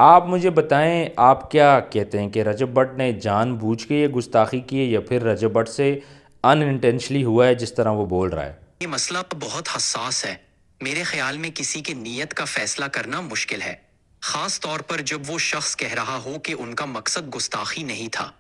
آپ مجھے بتائیں، آپ کیا کہتے ہیں کہ رجب بٹ نے جان بوجھ کے یہ گستاخی کی ہے یا پھر رجب بٹ سے ان انٹینشلی ہوا ہے جس طرح وہ بول رہا ہے؟ یہ مسئلہ بہت حساس ہے۔ میرے خیال میں کسی کی نیت کا فیصلہ کرنا مشکل ہے، خاص طور پر جب وہ شخص کہہ رہا ہو کہ ان کا مقصد گستاخی نہیں تھا۔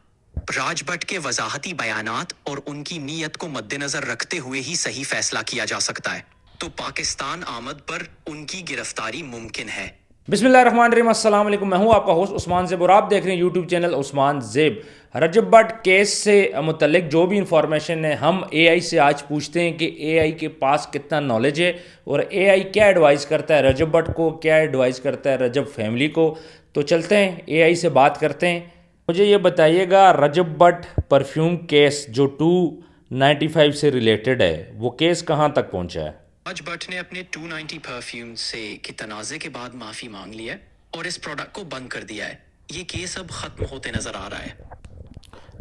راج بٹ کے وضاحتی بیانات اور ان کی نیت کو مد نظر رکھتے ہوئے ہی صحیح فیصلہ کیا جا سکتا ہے، تو پاکستان آمد پر ان کی گرفتاری ممکن ہے۔ بسم اللہ الرحمن الرحیم، السلام علیکم۔ میں ہوں آپ کا ہوسٹ عثمان زیب اور آپ دیکھ رہے ہیں یوٹیوب چینل عثمان زیب۔ رجب بٹ کیس سے متعلق جو بھی انفارمیشن ہے ہم اے آئی سے آج پوچھتے ہیں کہ اے آئی کے پاس کتنا نالج ہے اور اے آئی کیا ایڈوائز کرتا ہے رجب بٹ کو، کیا ایڈوائز کرتا ہے رجب فیملی کو۔ تو چلتے ہیں اے آئی سے بات کرتے ہیں۔ مجھے یہ بتائیے گا، رجب بٹ پرفیوم کیس جو 295 سے ریلیٹڈ ہے، وہ کیس کہاں تک پہنچا ہے؟ راج بٹ نے اپنے 290 پرفیوم سے کی تنازع کے بعد معافی مانگ لی ہے اور اس پروڈکٹ کو بند کر دیا ہے۔ یہ کیس اب ختم ہوتے نظر آ رہا ہے۔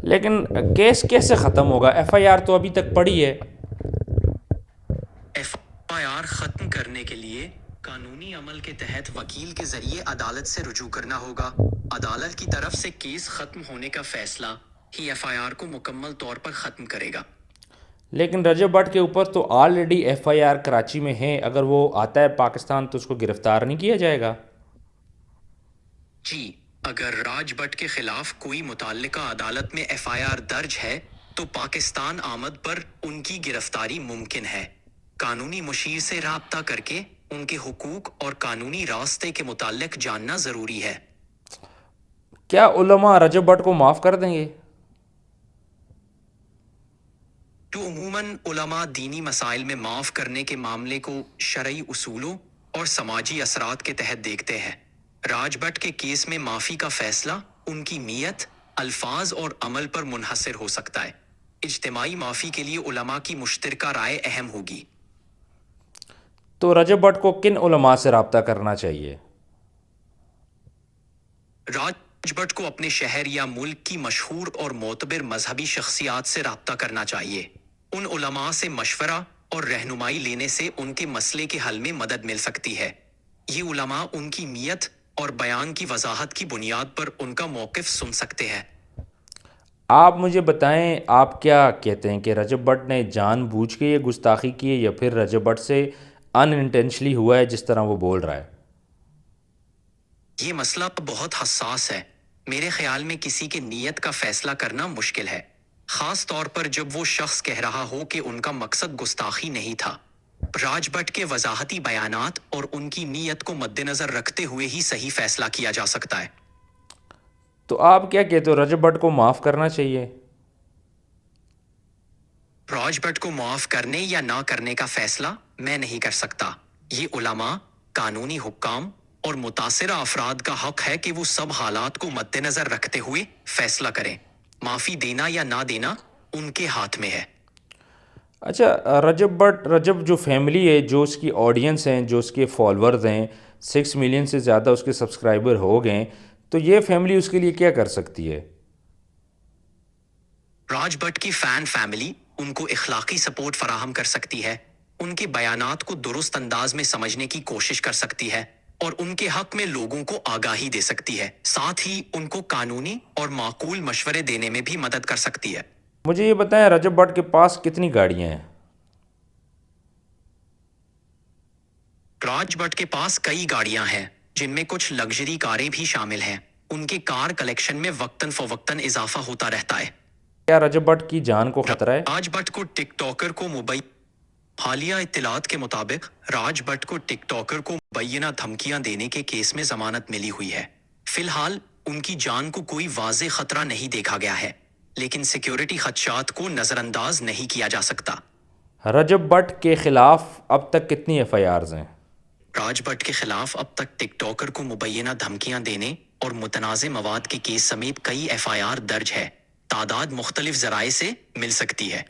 لیکن کیس کیسے ختم ہوگا؟ ایف آئی آر تو ابھی تک پڑی ہے۔ ایف آئی آر ختم کرنے کے لیے قانونی عمل کے تحت وکیل کے ذریعے عدالت سے رجوع کرنا ہوگا۔ عدالت کی طرف سے کیس ختم ہونے کا فیصلہ ہی ایف آئی آر کو مکمل طور پر ختم کرے گا۔ لیکن رجب بٹ کے اوپر تو آلریڈی ایف آئی آر کراچی میں ہے، اگر وہ آتا ہے پاکستان تو اس کو گرفتار نہیں کیا جائے گا؟ جی، اگر راج بٹ کے خلاف کوئی متعلقہ عدالت میں ایف آئی آر درج ہے تو پاکستان آمد پر ان کی گرفتاری ممکن ہے۔ قانونی مشیر سے رابطہ کر کے ان کے حقوق اور قانونی راستے کے متعلق جاننا ضروری ہے۔ کیا علماء رجب بٹ کو معاف کر دیں گے؟ جو عموماً علماء دینی مسائل میں معاف کرنے کے معاملے کو شرعی اصولوں اور سماجی اثرات کے تحت دیکھتے ہیں۔ راج بٹ کے کیس میں معافی کا فیصلہ ان کی نیت، الفاظ اور عمل پر منحصر ہو سکتا ہے۔ اجتماعی معافی کے لیے علماء کی مشترکہ رائے اہم ہوگی۔ تو رجب بٹ کو کن علماء سے رابطہ کرنا چاہیے؟ راج بٹ کو اپنے شہر یا ملک کی مشہور اور معتبر مذہبی شخصیات سے رابطہ کرنا چاہیے۔ ان علماء سے مشورہ اور رہنمائی لینے سے ان کے مسئلے کے حل میں مدد مل سکتی ہے۔ یہ علماء ان کی نیت اور بیان کی وضاحت کی بنیاد پر ان کا موقف سن سکتے ہیں۔ آپ مجھے بتائیں، آپ کیا کہتے ہیں کہ رجب بٹ نے جان بوجھ کے یہ گستاخی کی ہے یا پھر رجب بٹ سے ان انٹینشلی ہوا ہے جس طرح وہ بول رہا ہے؟ یہ مسئلہ بہت حساس ہے۔ میرے خیال میں کسی کے نیت کا فیصلہ کرنا مشکل ہے، خاص طور پر جب وہ شخص کہہ رہا ہو کہ ان کا مقصد گستاخی نہیں تھا۔ راج بٹ کے وضاحتی بیانات اور ان کی نیت کو مد نظر رکھتے ہوئے ہی صحیح فیصلہ کیا جا سکتا ہے۔ تو آپ کیا کہتے ہو، رجب بٹ کو معاف کرنا چاہیے؟ راج بٹ کو معاف کرنے یا نہ کرنے کا فیصلہ میں نہیں کر سکتا۔ یہ علماء، قانونی حکام اور متاثرہ افراد کا حق ہے کہ وہ سب حالات کو مد نظر رکھتے ہوئے فیصلہ کریں۔ معافی دینا یا نہ دینا ان کے ہاتھ میں ہے۔ اچھا، رجب جو فیملی ہے، جو اس کی آڈینس ہیں، جو اس کے فالورز ہیں، 6 ملین سے زیادہ اس کے سبسکرائبر ہو گئے، تو یہ فیملی اس کے لیے کیا کر سکتی ہے؟ راج بٹ کی فین فیملی ان کو اخلاقی سپورٹ فراہم کر سکتی ہے، ان کے بیانات کو درست انداز میں سمجھنے کی کوشش کر سکتی ہے اور ان کے حق میں لوگوں کو آگاہی دے سکتی ہے۔ ساتھ ہی ان کو قانونی اور معقول مشورے دینے میں بھی مدد کر سکتی ہے۔ مجھے یہ بتائیں، رجب بٹ کے پاس کتنی گاڑیاں ہیں؟ راج بٹ کے پاس کئی گاڑیاں ہیں، جن میں کچھ لگژری کاریں بھی شامل ہیں۔ ان کے کار کلیکشن میں وقتاً فوقتاً اضافہ ہوتا رہتا ہے۔ کیا رجب بٹ کی جان کو خطرہ ہے؟ راج بٹ کو ٹک ٹاکر کو حالیہ اطلاعات کے مطابق راج بٹ کو ٹک ٹاکر کو مبینہ دھمکیاں دینے کے کیس میں ضمانت ملی ہوئی ہے۔ فی الحال ان کی جان کو کوئی واضح خطرہ نہیں دیکھا گیا ہے، لیکن سیکیورٹی خدشات کو نظر انداز نہیں کیا جا سکتا۔ رجب بٹ کے خلاف اب تک کتنی ایف آئی آرز ہیں؟ راج بٹ کے خلاف اب تک ٹک ٹاکر کو مبینہ دھمکیاں دینے اور متنازع مواد کے کیس سمیت کئی ایف آئی آر درج ہے۔ تعداد مختلف ذرائع سے مل سکتی ہے۔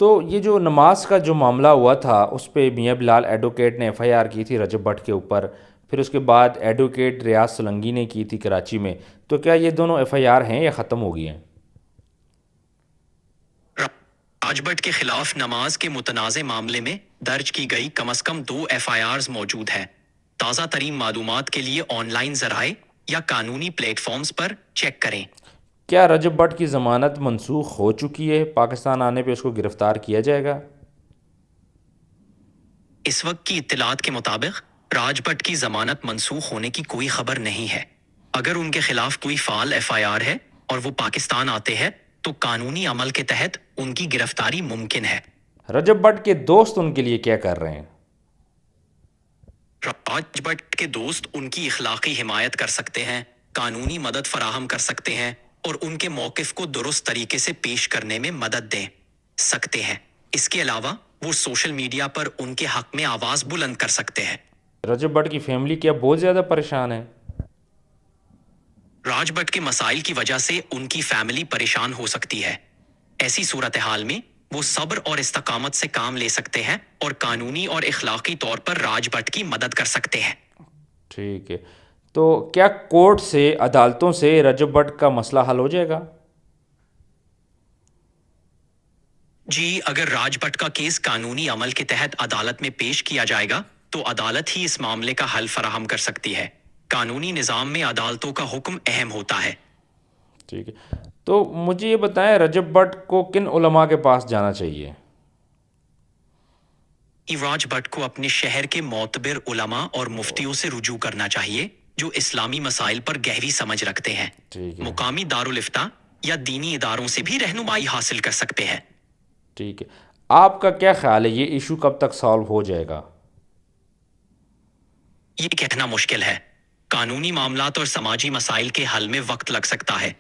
تو یہ جو نماز کا جو معاملہ ہوا تھا، اس پہ میاں بلال ایڈوکیٹ نے ایف آئی آر کی تھی رجب بٹ کے اوپر، پھر اس کے بعد ایڈوکیٹ ریاض سولنگی نے کی تھی کراچی میں، تو کیا یہ دونوں ایف آئی آر ہیں یا ختم ہو گئی ہیں؟ راج بٹ کے خلاف نماز کے متنازع معاملے میں درج کی گئی کم از کم 2 ایف آئی آرز موجود ہیں۔ تازہ ترین معلومات کے لیے آن لائن ذرائع یا قانونی پلیٹ فارمز پر چیک کریں۔ کیا رجب بٹ کی ضمانت منسوخ ہو چکی ہے؟ پاکستان آنے پہ اس کو گرفتار کیا جائے گا؟ اس وقت کی اطلاعات کے مطابق راج بٹ کی ضمانت منسوخ ہونے کی کوئی خبر نہیں ہے۔ اگر ان کے خلاف کوئی فعال FIR ہے اور وہ پاکستان آتے ہیں تو قانونی عمل کے تحت ان کی گرفتاری ممکن ہے۔ رجب بٹ کے دوست ان کے لیے کیا کر رہے ہیں؟ راج بٹ کے دوست ان کی اخلاقی حمایت کر سکتے ہیں، قانونی مدد فراہم کر سکتے ہیں اور ان کے موقف کو درست طریقے سے پیش کرنے میں مدد دے سکتے ہیں۔ اس کے علاوہ وہ سوشل میڈیا پر ان کے حق میں آواز بلند کر سکتے ہیں۔ رجب بٹ کی فیملی کیا بہت زیادہ پریشان ہے؟ راج بٹ کے مسائل کی وجہ سے ان کی فیملی پریشان ہو سکتی ہے۔ ایسی صورتحال میں وہ صبر اور استقامت سے کام لے سکتے ہیں اور قانونی اور اخلاقی طور پر راج بٹ کی مدد کر سکتے ہیں۔ ٹھیک ہے، تو کیا کورٹ سے، عدالتوں سے رجب بٹ کا مسئلہ حل ہو جائے گا؟ جی، اگر راج بٹ کا کیس قانونی عمل کے تحت عدالت میں پیش کیا جائے گا تو عدالت ہی اس معاملے کا حل فراہم کر سکتی ہے۔ قانونی نظام میں عدالتوں کا حکم اہم ہوتا ہے۔ ٹھیک ہے، تو مجھے یہ بتائیں رجب بٹ کو کن علماء کے پاس جانا چاہیے؟ راج بٹ کو اپنے شہر کے معتبر علماء اور مفتیوں سے رجوع کرنا چاہیے جو اسلامی مسائل پر گہری سمجھ رکھتے ہیں۔ ٹھیک ہے، مقامی دارالافتاء یا دینی اداروں سے بھی رہنمائی حاصل کر سکتے ہیں۔ ٹھیک ہے، آپ کا کیا خیال ہے یہ ایشو کب تک سالو ہو جائے گا؟ یہ کہنا مشکل ہے۔ قانونی معاملات اور سماجی مسائل کے حل میں وقت لگ سکتا ہے۔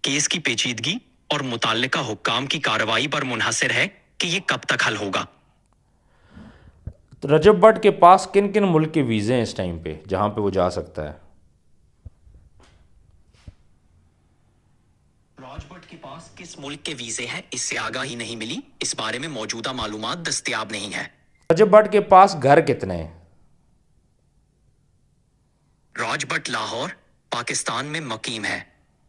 کیس کی پیچیدگی اور متعلقہ حکام کی کارروائی پر منحصر ہے کہ یہ کب تک حل ہوگا۔ رجب بٹ کے پاس کن کن ملک کے ویزے ہیں اس ٹائم پہ جہاں پہ وہ جا سکتا ہے؟ راج بٹ کے پاس کس ملک کے ویزے ہیں اس سے آگاہی نہیں ملی۔ اس بارے میں موجودہ معلومات دستیاب نہیں ہے۔ رجب بٹ کے پاس گھر کتنے ہیں؟ راج بٹ لاہور، پاکستان میں مقیم ہے۔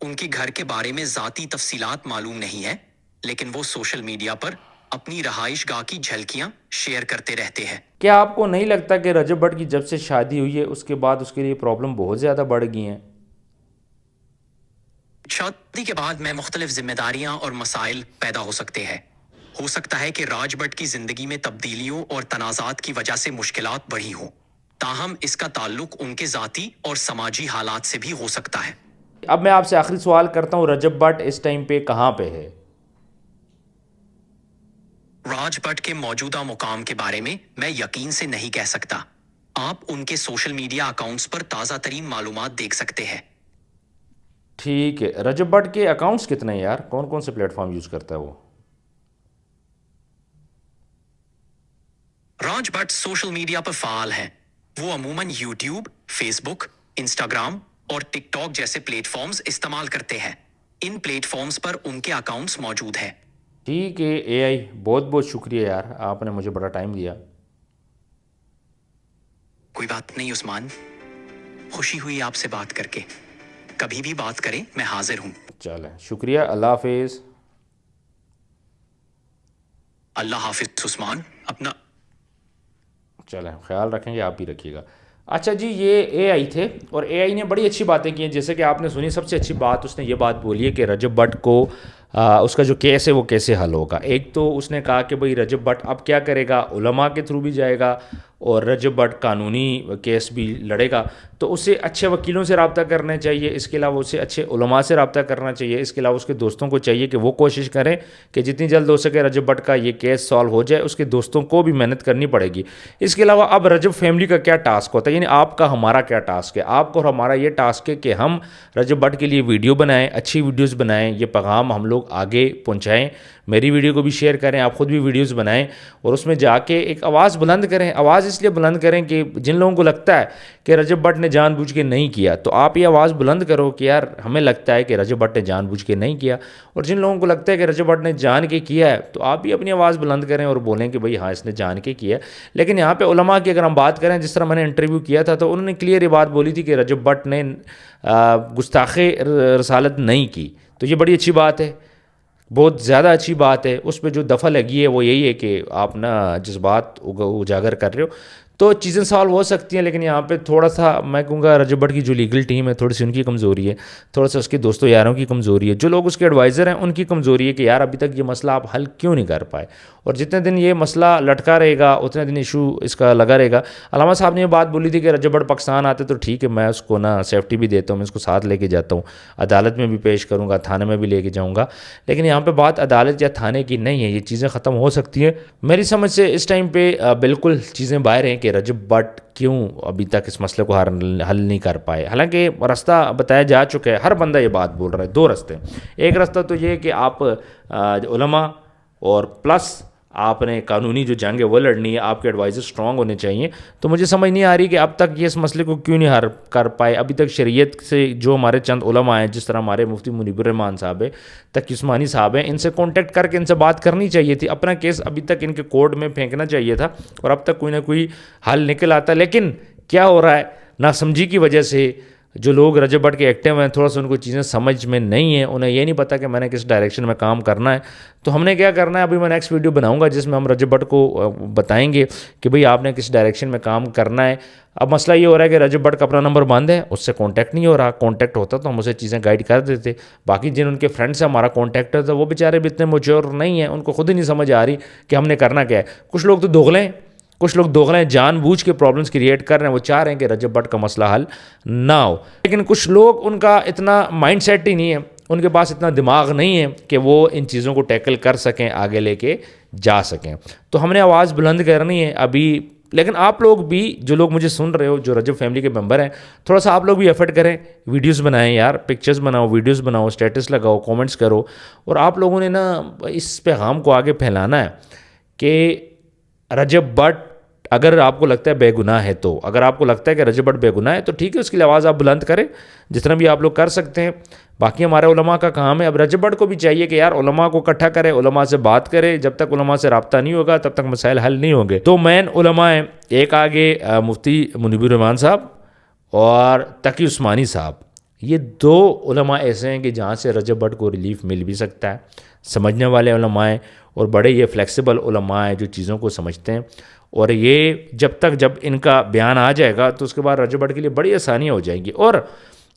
ان کے گھر کے بارے میں ذاتی تفصیلات معلوم نہیں ہے، لیکن وہ سوشل میڈیا پر اپنی رہائش گاہ کی جھلکیاں شیئر کرتے رہتے ہیں۔ کیا آپ کو نہیں لگتا کہ رجب بٹ کی جب سے شادی ہوئی ہے اس کے بعد اس کے لیے پرابلم بہت زیادہ بڑھ گئی ہیں؟ شادی کے بعد میں مختلف ذمہ داریاں اور مسائل پیدا ہو سکتے ہیں۔ ہو سکتا ہے کہ راج بٹ کی زندگی میں تبدیلیوں اور تنازعات کی وجہ سے مشکلات بڑھی ہوں، تاہم اس کا تعلق ان کے ذاتی اور سماجی حالات سے بھی ہو سکتا ہے۔ اب میں آپ سے آخری سوال کرتا ہوں، رجب بٹ اس ٹائم پہ کہاں پہ ہے؟ راج بٹ کے موجودہ مقام کے بارے میں میں یقین سے نہیں کہہ سکتا۔ آپ ان کے سوشل میڈیا اکاؤنٹس پر تازہ ترین معلومات دیکھ سکتے ہیں۔ ٹھیک ہے، رجب بٹ کے اکاؤنٹس کتنے ہیں یار؟ کون کون سے پلیٹ فارم یوز کرتا ہے وہ؟ راج بٹ سوشل میڈیا پر فعال ہیں۔ وہ عموماً یوٹیوب، فیس بک، انسٹاگرام اور ٹک ٹاک جیسے پلیٹ فارمز استعمال کرتے ہیں۔ ان پلیٹ فارمز پر ان کے اکاؤنٹس موجود ہیں۔ ٹھیک ہے اے آئی، بہت بہت شکریہ یار، آپ نے مجھے بڑا ٹائم دیا۔ کوئی بات نہیں عثمان، خوشی ہوئی آپ سے بات کر کے۔ کبھی بھی بات کریں، میں حاضر ہوں۔ چلیں، شکریہ، اللہ حافظ۔ اللہ حافظ عثمان، اپنا چلیں، خیال رکھیں گے، آپ بھی رکھیے گا۔ اچھا جی، یہ اے آئی تھے اور اے آئی نے بڑی اچھی باتیں کی ہیں، جیسے کہ آپ نے سنی۔ سب سے اچھی بات اس نے یہ بات بولی ہے کہ رجب بٹ کو اس کا جو کیس ہے وہ کیسے حل ہوگا۔ ایک تو اس نے کہا کہ بھئی رجب بٹ اب کیا کرے گا، علماء کے تھرو بھی جائے گا اور رجب بٹ قانونی کیس بھی لڑے گا، تو اسے اچھے وکیلوں سے رابطہ کرنا چاہیے، اس کے علاوہ اسے اچھے علماء سے رابطہ کرنا چاہیے، اس کے علاوہ اس کے دوستوں کو چاہیے کہ وہ کوشش کریں کہ جتنی جلد ہو سکے رجب بٹ کا یہ کیس سالو ہو جائے۔ اس کے دوستوں کو بھی محنت کرنی پڑے گی۔ اس کے علاوہ اب رجب فیملی کا کیا ٹاسک ہوتا ہے، یعنی آپ کا ہمارا کیا ٹاسک ہے؟ آپ کو اور ہمارا یہ ٹاسک ہے کہ ہم رجب بٹ کے لیے ویڈیو بنائیں، اچھی ویڈیوز بنائیں، یہ پیغام ہم لوگ آگے پہنچائیں۔ میری ویڈیو کو بھی شیئر کریں، آپ خود بھی ویڈیوز بنائیں اور اس میں جا کے ایک آواز بلند کریں۔ آواز اس لیے بلند کریں کہ جن لوگوں کو لگتا ہے کہ رجب بٹ نے جان بوجھ کے نہیں کیا، تو آپ یہ آواز بلند کرو کہ یار ہمیں لگتا ہے کہ رجب بٹ نے جان بوجھ کے نہیں کیا، اور جن لوگوں کو لگتا ہے کہ رجب بٹ نے جان کے کیا ہے تو آپ بھی اپنی آواز بلند کریں اور بولیں کہ بھئی ہاں اس نے جان کے کیا ہے۔ لیکن یہاں پہ علماء کی اگر ہم بات کریں، جس طرح میں نے انٹرویو کیا تھا تو انہوں نے کلیئر یہ بات بولی تھی کہ رجب بٹ نے گستاخ رسالت نہیں کی، تو یہ بڑی اچھی بات ہے، بہت زیادہ اچھی بات ہے۔ اس پہ جو دفعہ لگی ہے وہ یہی ہے کہ آپ نا جذبات اجاگر کر رہے ہو، تو چیزیں سالو ہو سکتی ہیں، لیکن یہاں پہ تھوڑا سا میں کہوں گا رجب بٹ کی جو لیگل ٹیم ہے تھوڑی سی ان کی کمزوری ہے، تھوڑا سا اس کے دوستوں یاروں کی کمزوری ہے، جو لوگ اس کے ایڈوائزر ہیں ان کی کمزوری ہے کہ یار ابھی تک یہ مسئلہ آپ حل کیوں نہیں کر پائے، اور جتنے دن یہ مسئلہ لٹکا رہے گا اتنے دن ایشو اس کا لگا رہے گا۔ علامہ صاحب نے یہ بات بولی تھی کہ رجب بٹ پاکستان آتے تو ٹھیک ہے، میں اس کو نا سیفٹی بھی دیتا ہوں، میں اس کو ساتھ لے کے جاتا ہوں، عدالت میں بھی پیش کروں گا، تھانے میں بھی لے کے جاؤں گا، لیکن یہاں پہ بات عدالت یا تھانے کی نہیں ہے، یہ چیزیں ختم ہو سکتی ہیں۔ میری سمجھ سے اس ٹائم پہ بالکل چیزیں باہر ہیں کہ رجب بٹ کیوں ابھی تک اس مسئلے کو حل نہیں کر پائے، حالانکہ راستہ بتایا جا چکا ہے، ہر بندہ یہ بات بول رہا ہے، دو راستے ہیں۔ ایک راستہ تو یہ کہ آپ علماء اور پلس آپ نے قانونی جو جنگ ہے وہ لڑنی ہے، آپ کے ایڈوائزر اسٹرانگ ہونے چاہیے۔ تو مجھے سمجھ نہیں آ رہی کہ اب تک یہ اس مسئلے کو کیوں نہیں حل کر پائے۔ ابھی تک شریعت سے جو ہمارے چند علماء ہیں، جس طرح ہمارے مفتی منیب الرحمان صاحب ہیں، تقی عثمانی صاحب ہیں، ان سے کانٹیکٹ کر کے ان سے بات کرنی چاہیے تھی، اپنا کیس ابھی تک ان کے کورٹ میں پھینکنا چاہیے تھا، اور اب تک کوئی نہ کوئی حل نکل آتا۔ لیکن کیا ہو رہا ہے، ناسمجھی کی وجہ سے جو لوگ رجب بٹ کے ایکٹیو ہیں تھوڑا سا ان کو چیزیں سمجھ میں نہیں ہیں، انہیں یہ نہیں پتا کہ میں نے کس ڈائریکشن میں کام کرنا ہے۔ تو ہم نے کیا کرنا ہے، ابھی میں نیکسٹ ویڈیو بناؤں گا جس میں ہم رجب بٹ کو بتائیں گے کہ بھئی آپ نے کس ڈائریکشن میں کام کرنا ہے۔ اب مسئلہ یہ ہو رہا ہے کہ رجب بٹ کا اپنا نمبر بند ہے، اس سے کانٹیکٹ نہیں ہو رہا، کانٹیکٹ ہوتا تو ہم اسے چیزیں گائیڈ کر دیتے۔ باقی جن ان کے فرینڈ سے ہمارا کانٹیکٹ ہے تو وہ بیچارے بھی اتنے میچور نہیں ہیں، ان کو خود ہی نہیں سمجھ آ رہی کہ ہم نے کرنا کیا ہے۔ کچھ لوگ تو دوغلے ہیں، کچھ لوگ دوغلے ہیں، جان بوجھ کے پرابلمس کریٹ کر رہے ہیں، وہ چاہ رہے ہیں کہ رجب بٹ کا مسئلہ حل نہ ہو، لیکن کچھ لوگ ان کا اتنا مائنڈ سیٹ ہی نہیں ہے، ان کے پاس اتنا دماغ نہیں ہے کہ وہ ان چیزوں کو ٹیکل کر سکیں، آگے لے کے جا سکیں۔ تو ہم نے آواز بلند کرنی ہے ابھی، لیکن آپ لوگ بھی جو لوگ مجھے سن رہے ہو، جو رجب فیملی کے ممبر ہیں، تھوڑا سا آپ لوگ بھی ایفرٹ کریں، ویڈیوز بنائیں یار، پکچرز بناؤ، ویڈیوز بناؤ، اسٹیٹس لگاؤ، کومنٹس کرو، اور آپ لوگوں نے نا اس پیغام کو آگے پھیلانا ہے کہ رجب بٹ اگر آپ کو لگتا ہے بے گناہ ہے، تو اگر آپ کو لگتا ہے کہ رجب بٹ بے گناہ ہے تو ٹھیک ہے، اس کی آواز آپ بلند کریں جتنا بھی آپ لوگ کر سکتے ہیں۔ باقی ہمارے علماء کا کام ہے، اب رجب بٹ کو بھی چاہیے کہ یار علماء کو اکٹھا کرے، علماء سے بات کرے، جب تک علماء سے رابطہ نہیں ہوگا تب تک مسائل حل نہیں ہوں گے۔ دو مین علماء ہیں، ایک آگے مفتی منیب الرحمان صاحب اور تقی عثمانی صاحب، یہ دو علماء ایسے ہیں کہ جہاں سے رجب بٹ کو ریلیف مل بھی سکتا ہے، سمجھنے والے علماء ہیں، اور بڑے یہ فلیکسیبل علماء ہیں جو چیزوں کو سمجھتے ہیں، اور یہ جب ان کا بیان آ جائے گا تو اس کے بعد رجب بٹ کے لیے بڑی آسانیاں ہو جائیں گی، اور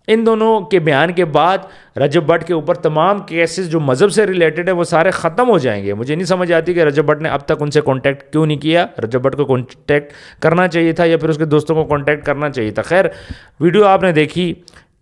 ان دونوں کے بیان کے بعد رجب بٹ کے اوپر تمام کیسز جو مذہب سے ریلیٹڈ ہیں وہ سارے ختم ہو جائیں گے۔ مجھے نہیں سمجھ آتی کہ رجب بٹ نے اب تک ان سے کانٹیکٹ کیوں نہیں کیا، رجب بٹ کو کانٹیکٹ کرنا چاہیے تھا یا پھر اس کے دوستوں کو کانٹیکٹ کرنا چاہیے تھا۔ خیر، ویڈیو آپ نے دیکھی،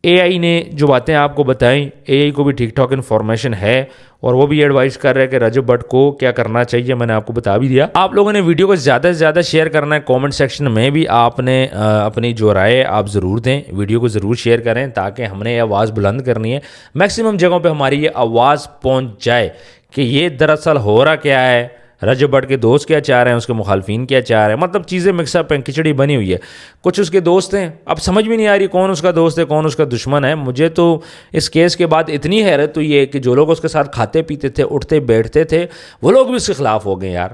اے آئی نے جو باتیں آپ کو بتائیں، اے آئی کو بھی ٹھیک ٹھاک انفارمیشن ہے، اور وہ بھی ایڈوائز کر رہے ہیں کہ رجب بٹ کو کیا کرنا چاہیے، میں نے آپ کو بتا بھی دیا۔ آپ لوگوں نے ویڈیو کو زیادہ سے زیادہ شیئر کرنا ہے، کامنٹ سیکشن میں بھی آپ نے اپنی جو رائے آپ ضرور دیں، ویڈیو کو ضرور شیئر کریں تاکہ ہم نے یہ آواز بلند کرنی ہے، میکسیمم جگہوں پہ ہماری یہ آواز پہنچ جائے کہ یہ دراصل ہو رہا کیا ہے، رجب بٹ کے دوست کیا چاہ رہے ہیں، اس کے مخالفین کیا چاہ رہے ہیں، مطلب چیزیں مکس اپ ہیں، کھچڑی بنی ہوئی ہے۔ کچھ اس کے دوست ہیں، اب سمجھ بھی نہیں آ رہی کون اس کا دوست ہے کون اس کا دشمن ہے۔ مجھے تو اس کیس کے بعد اتنی حیرت ہوئی ہے کہ جو لوگ اس کے ساتھ کھاتے پیتے تھے، اٹھتے بیٹھتے تھے، وہ لوگ بھی اس کے خلاف ہو گئے یار،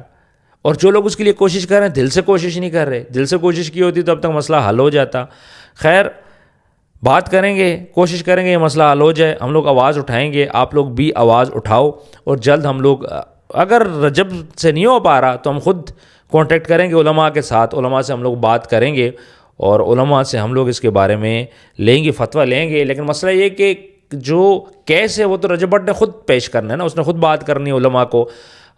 اور جو لوگ اس کے لیے کوشش کر رہے ہیں دل سے کوشش نہیں کر رہے، دل سے کوشش کی ہوتی تو اب تک مسئلہ حل ہو جاتا۔ خیر، بات کریں گے، کوشش کریں گے یہ مسئلہ حل ہو جائے، ہم لوگ آواز اٹھائیں گے، آپ لوگ بھی آواز اٹھاؤ، اور جلد ہم لوگ اگر رجب سے نہیں ہو پا رہا تو ہم خود کانٹیکٹ کریں گے علماء کے ساتھ، علماء سے ہم لوگ بات کریں گے، اور علماء سے ہم لوگ اس کے بارے میں لیں گے، فتویٰ لیں گے۔ لیکن مسئلہ یہ کہ جو کیس ہے وہ تو رجب بٹ نے خود پیش کرنا ہے نا، اس نے خود بات کرنی ہے علماء کو،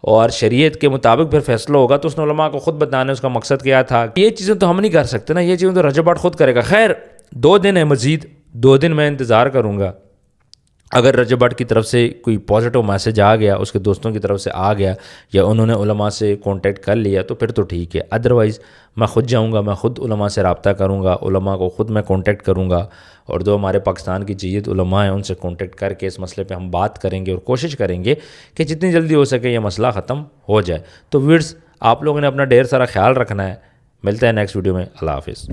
اور شریعت کے مطابق پھر فیصلہ ہوگا تو اس نے علماء کو خود بتانا ہے اس کا مقصد کیا تھا۔ یہ چیزیں تو ہم نہیں کر سکتے نا، یہ چیزیں تو رجب بٹ خود کرے گا۔ خیر، 2 دن ہے مزید، 2 دن میں انتظار کروں گا، اگر رجب بٹ کی طرف سے کوئی پازیٹیو میسج آ گیا، اس کے دوستوں کی طرف سے آ گیا، یا انہوں نے علماء سے کانٹیکٹ کر لیا تو پھر تو ٹھیک ہے، ادروائز میں خود جاؤں گا، میں خود علماء سے رابطہ کروں گا، علماء کو خود میں کانٹیکٹ کروں گا، اور جو ہمارے پاکستان کی جید علماء ہیں ان سے کانٹیکٹ کر کے اس مسئلے پہ ہم بات کریں گے، اور کوشش کریں گے کہ جتنی جلدی ہو سکے یہ مسئلہ ختم ہو جائے۔ تو ویڈز، آپ لوگوں نے اپنا ڈھیر سارا خیال رکھنا ہے، ملتے ہیں نیکسٹ ویڈیو میں، اللہ حافظ۔